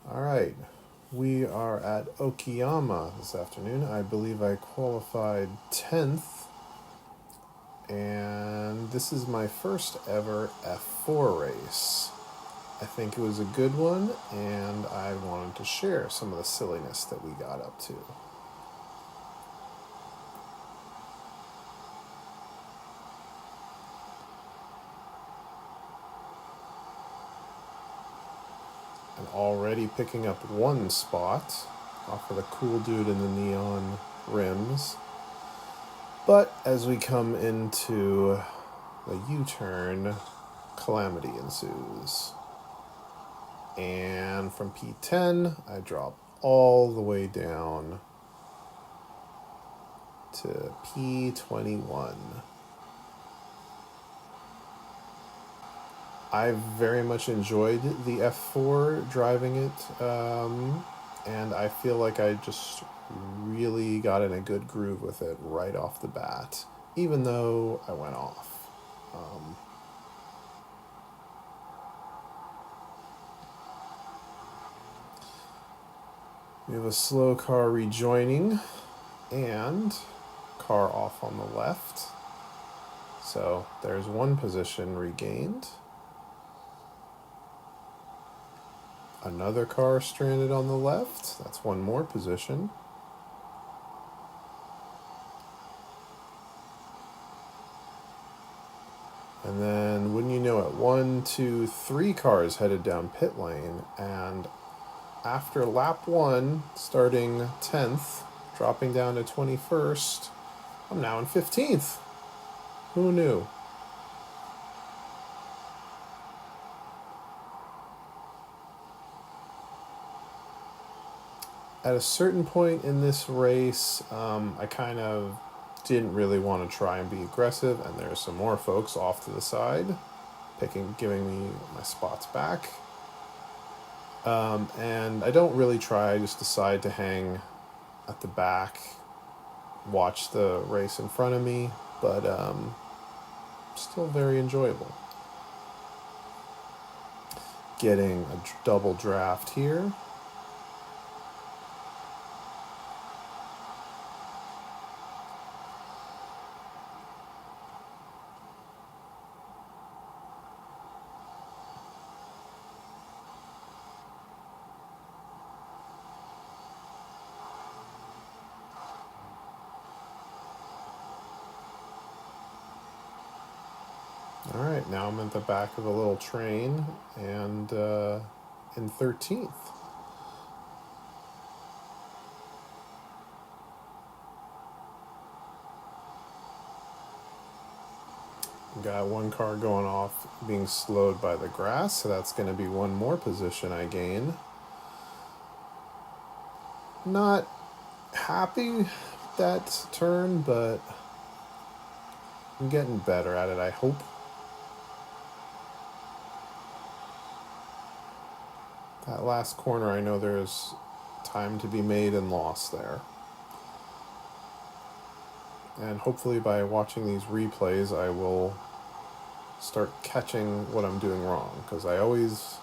All right. We are at Okayama this afternoon. I believe I qualified 10th, and this is my first ever F4 race. I think it was a good one, and I wanted to share some of the silliness that we got up to. And already picking up one spot off of the cool dude in the neon rims. But as we come into the U-turn, calamity ensues. And from P10, I drop all the way down to P21. I very much enjoyed the F4 driving it, and I feel like I just really got in a good groove with it right off the bat, even though I went off. We have a slow car rejoining and car off on the left. So there's one position regained. Another car stranded on the left. That's one more position. And then, wouldn't you know it, 1, 2, 3 cars headed down pit lane. And after lap 1, starting 10th, dropping down to 21st, I'm now in 15th. Who knew? At a certain point in this race, I kind of didn't really want to try and be aggressive, and there's some more folks off to the side, giving me my spots back. And I don't really try, I just decide to hang at the back, watch the race in front of me, but still very enjoyable. Getting a double draft here. All right, now I'm at the back of a little train and in 13th. Got one car going off, being slowed by the grass, so that's going to be one more position I gain. Not happy with that turn, but I'm getting better at it, I hope. That last corner, I know there's time to be made and lost there. And hopefully by watching these replays, I will start catching what I'm doing wrong, because I always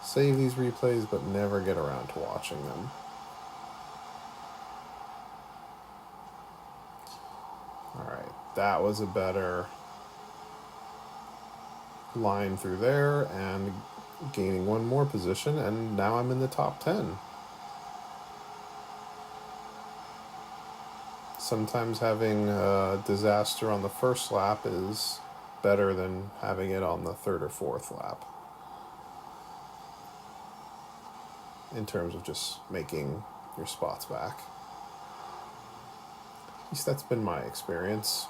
save these replays but never get around to watching them. Alright, that was a better line through there, and gaining one more position, and now I'm in the top 10. Sometimes having a disaster on the first lap is better than having it on the third or fourth lap, in terms of just making your spots back. At least that's been my experience.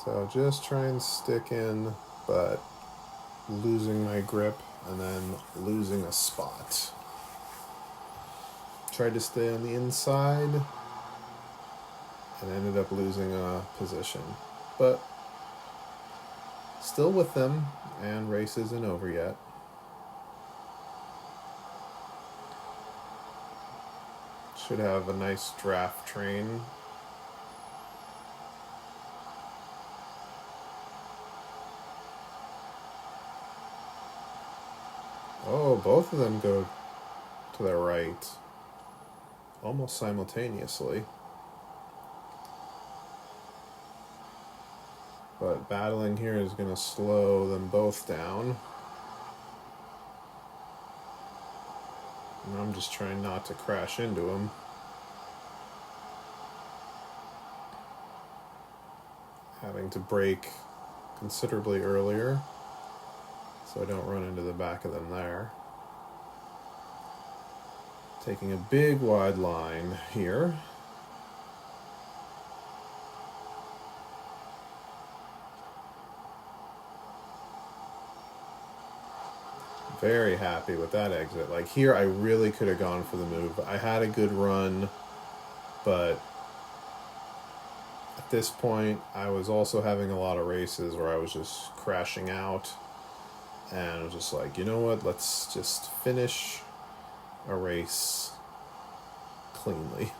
So just try and stick in, but losing my grip and then losing a spot. Tried to stay on the inside and ended up losing a position. But still with them, and race isn't over yet. Should have a nice draft train. Oh, both of them go to the right almost simultaneously. But battling here is going to slow them both down. And I'm just trying not to crash into them. Having to brake considerably earlier so I don't run into the back of them there. Taking a big wide line here. Very happy with that exit. Like here I really could have gone for the move. I had a good run, but at this point I was also having a lot of races where I was just crashing out, and I was just like, you know what, let's just finish a race cleanly.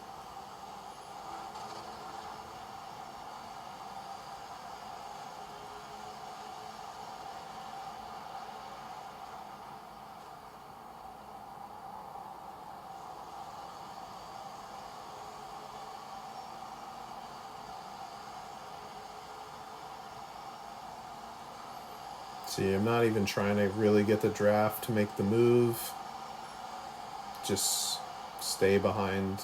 See, I'm not even trying to really get the draft to make the move. Just stay behind,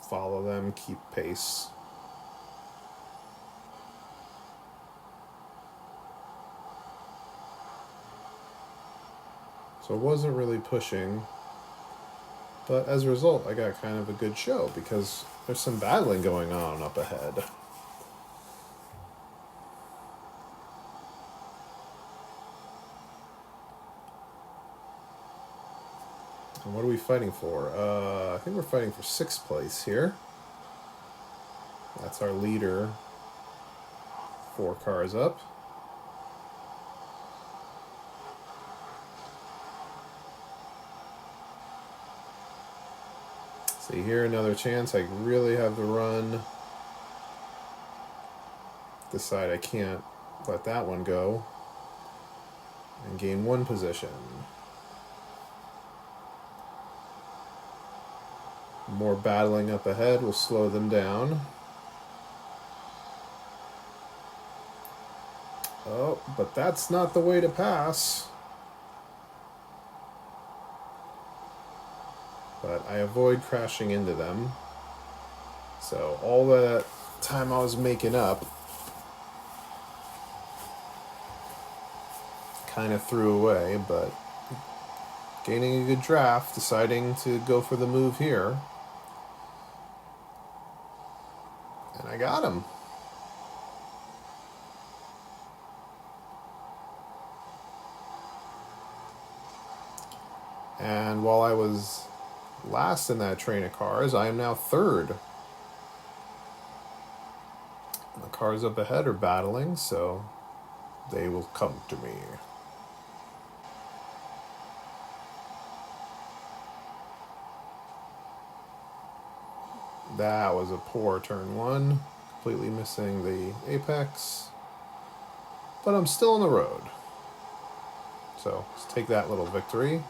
follow them, keep pace. So I wasn't really pushing, but as a result I got kind of a good show because there's some battling going on up ahead. And what are we fighting for? I think we're fighting for 6th place here. That's our leader. 4 cars up. See here, another chance. I really have the run. Decide I can't let that one go. And gain 1 position. More battling up ahead will slow them down. Oh, but that's not the way to pass. But I avoid crashing into them. So all that time I was making up kind of threw away, but gaining a good draft, deciding to go for the move here. And I got him. And while I was last in that train of cars, I am now 3rd. The cars up ahead are battling, so they will come to me. That was a poor turn 1, completely missing the apex, but I'm still on the road. So let's take that little victory.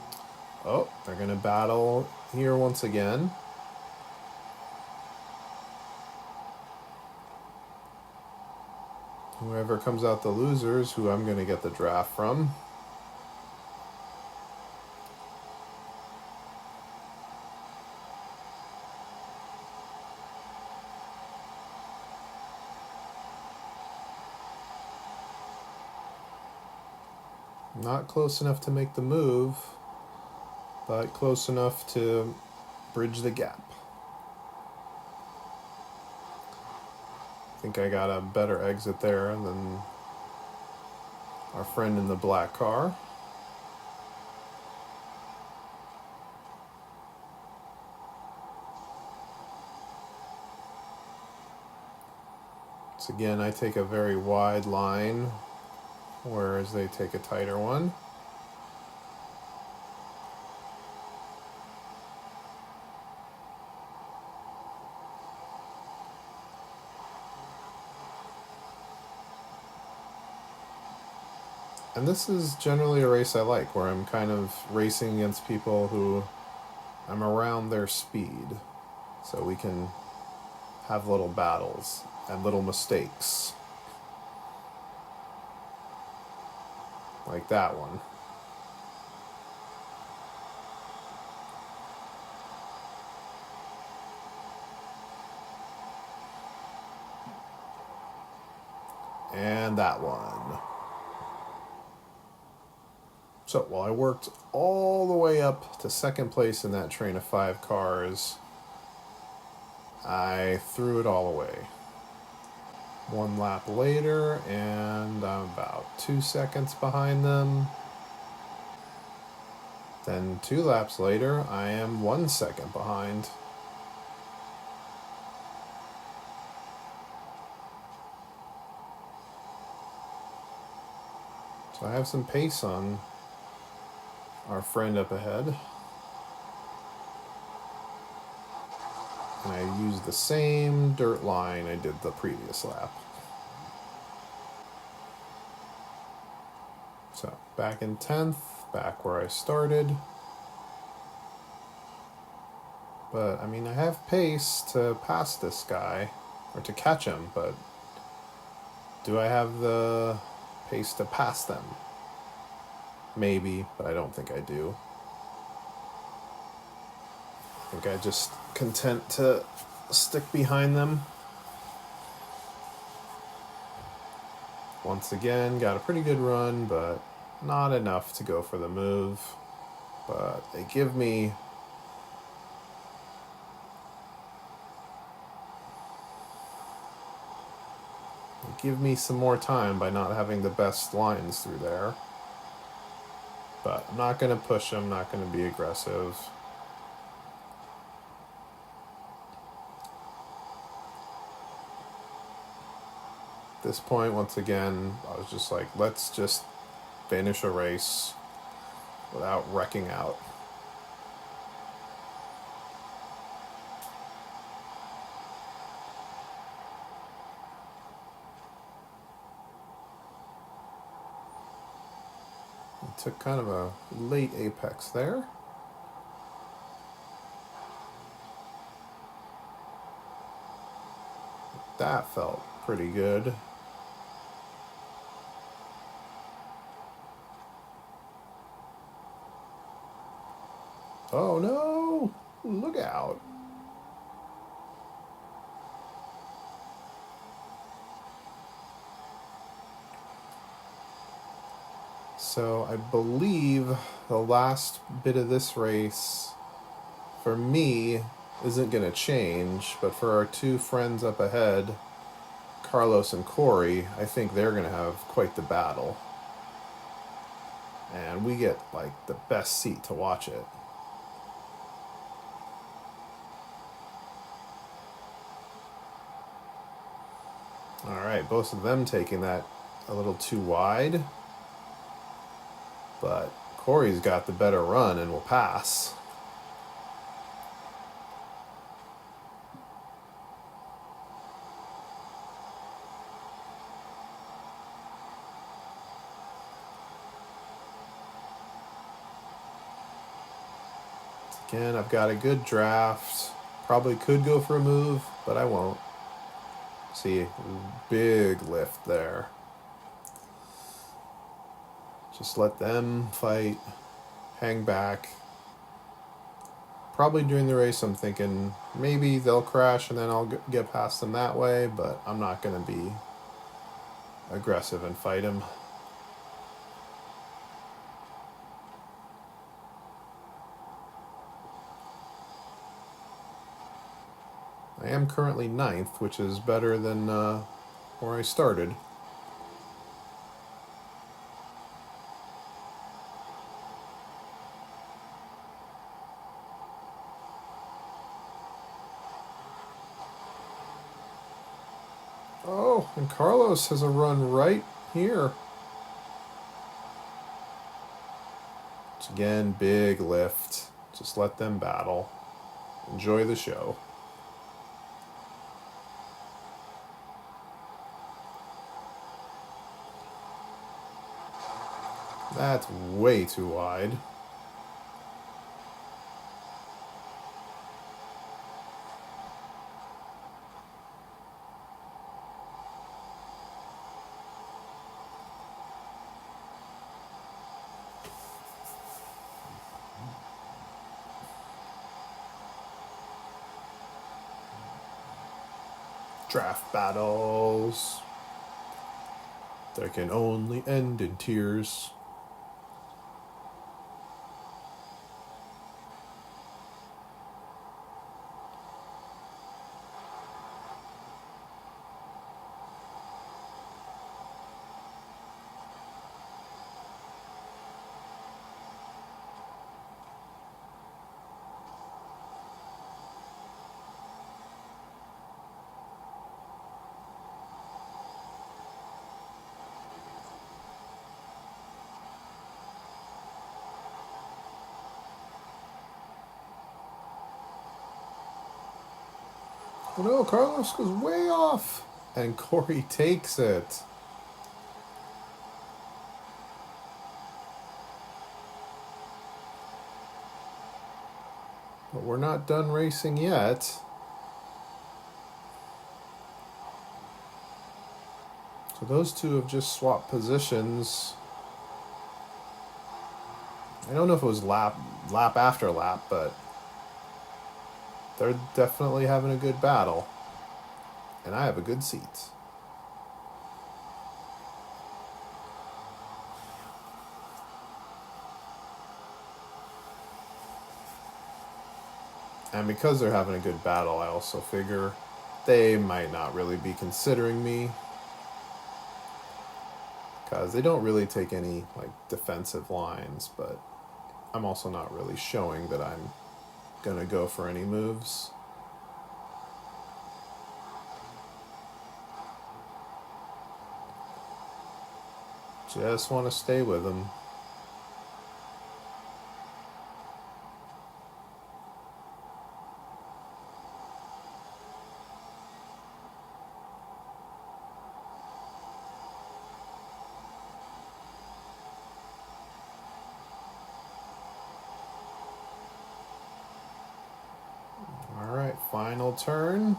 Oh, they're going to battle here once again. Whoever comes out the losers, who I'm going to get the draft from. Not close enough to make the move, but close enough to bridge the gap. think I got a better exit there than our friend in the black car. So again, I take a very wide line, whereas they take a tighter one. And this is generally a race I like, where I'm kind of racing against people who I'm around their speed. So we can have little battles and little mistakes. Like that one. And that one. So, while I worked all the way up to second place in that train of 5 cars, I threw it all away. 1 lap later, and I'm about 2 seconds behind them. Then 2 laps later, I am 1 second behind. So I have some pace on our friend up ahead. And I used the same dirt line I did the previous lap. So back in 10th, back where I started. But I mean, I have pace to pass this guy, or to catch him, but do I have the pace to pass them? Maybe, but I don't think I do. I think I just content to stick behind them. Once again, got a pretty good run, but not enough to go for the move. But they give me some more time by not having the best lines through there. But I'm not going to push them, not going to be aggressive. At this point, once again, I was just like, let's just finish a race without wrecking out. I took kind of a late apex there. That felt pretty good. Oh no! Look out! So I believe the last bit of this race, for me, isn't going to change, but for our 2 friends up ahead, Carlos and Corey, I think they're going to have quite the battle. And we get, like, the best seat to watch it. Alright, both of them taking that a little too wide. But Corey's got the better run and will pass. Again, I've got a good draft. Probably could go for a move, but I won't. See, big lift there. Just let them fight, hang back. Probably during the race I'm thinking maybe they'll crash and then I'll get past them that way, but I'm not going to be aggressive and fight them. I am currently 9th, which is better than where I started. Oh, and Carlos has a run right here. Which again, big lift. Just let them battle. Enjoy the show. That's way too wide. Draft battles. That can only end in tears. Oh no, Carlos goes way off. And Corey takes it. But we're not done racing yet. So those two have just swapped positions. I don't know if it was lap after lap, but they're definitely having a good battle. And I have a good seat. And because they're having a good battle, I also figure they might not really be considering me. Because they don't really take any like defensive lines, but I'm also not really showing that I'm gonna go for any moves. Just want to stay with them. Alright, final turn.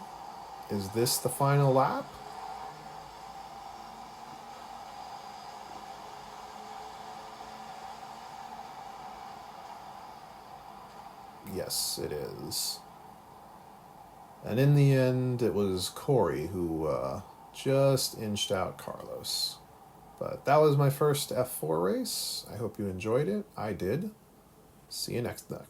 Is this the final lap? Yes, it is. And in the end, it was Corey who just inched out Carlos. But that was my first F4 race. I hope you enjoyed it. I did. See you next deck.